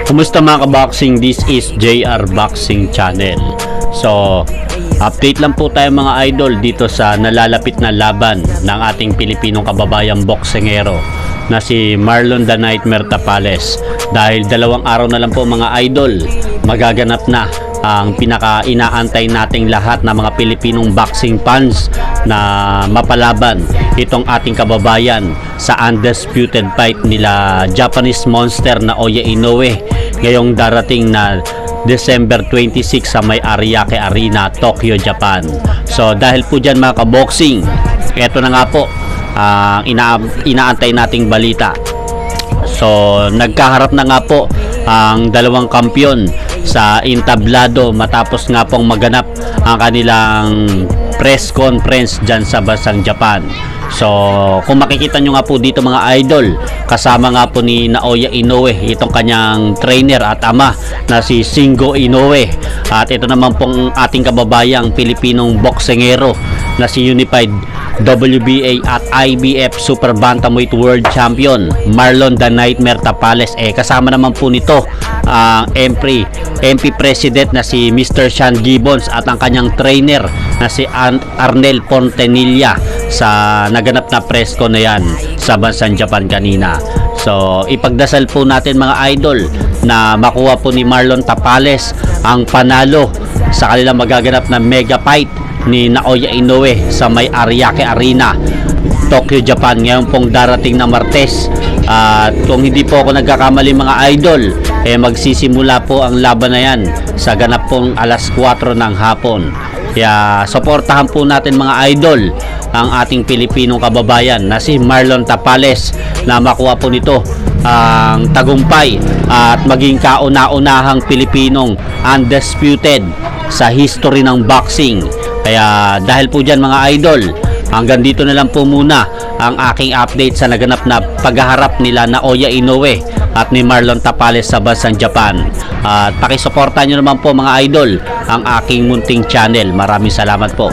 Kumusta mga kaboxing? This is JR Boxing Channel. So, update lang po tayo mga idol dito sa nalalapit na laban ng ating Pilipinong kababayang boksingero na si Marlon The Nightmare Tapales. Dahil 2 araw na lang po mga idol, magaganap na ang pinaka-inaantay nating lahat na mga Pilipinong boxing fans na mapalaban itong ating kababayan sa undisputed fight nila Japanese monster na Oya Inoue ngayong darating na December 26 sa may Ariake Arena, Tokyo, Japan. So dahil po dyan mga kaboxing, eto na nga po ang inaantay nating balita. So nagkaharap na nga po ang 2 kampyon sa entablado matapos nga pong maganap ang kanilang press conference dyan sa bansang Japan. So kung makikita nyo nga po dito mga idol, kasama nga po ni Naoya Inoue itong kanyang trainer at ama na si Shingo Inoue, at ito naman pong ating kababayang Pilipinong boksingero na si Unified WBA at IBF Super Bantamweight World Champion Marlon The Nightmare Tapales. Kasama naman po nito ang MP President na si Mr. Sean Gibbons at ang kanyang trainer na si Arnel Pontanilla sa naganap na press ko na yan sa bansang Japan kanina. So ipagdasal po natin mga idol na makuha po ni Marlon Tapales ang panalo sa kanilang magaganap na mega fight ni Naoya Inoue sa may Ariake Arena, Tokyo, Japan ngayon pong darating na Martes. At kung hindi po ako nagkakamali mga idol, magsisimula po ang laban na yan sa ganap pong alas 4 ng hapon. Kaya suportahan po natin mga idol ang ating Pilipinong kababayan na si Marlon Tapales na makuha po nito ang tagumpay at maging kauna-unahang Pilipinong undisputed sa history ng boxing. Kaya dahil po dyan mga idol, hanggang dito na lang po muna ang aking update sa naganap na paghaharap nila na Oya Inoue at ni Marlon Tapales sa bansang Japan. At pakisuportahan nyo naman po mga idol ang aking munting channel. Maraming salamat po.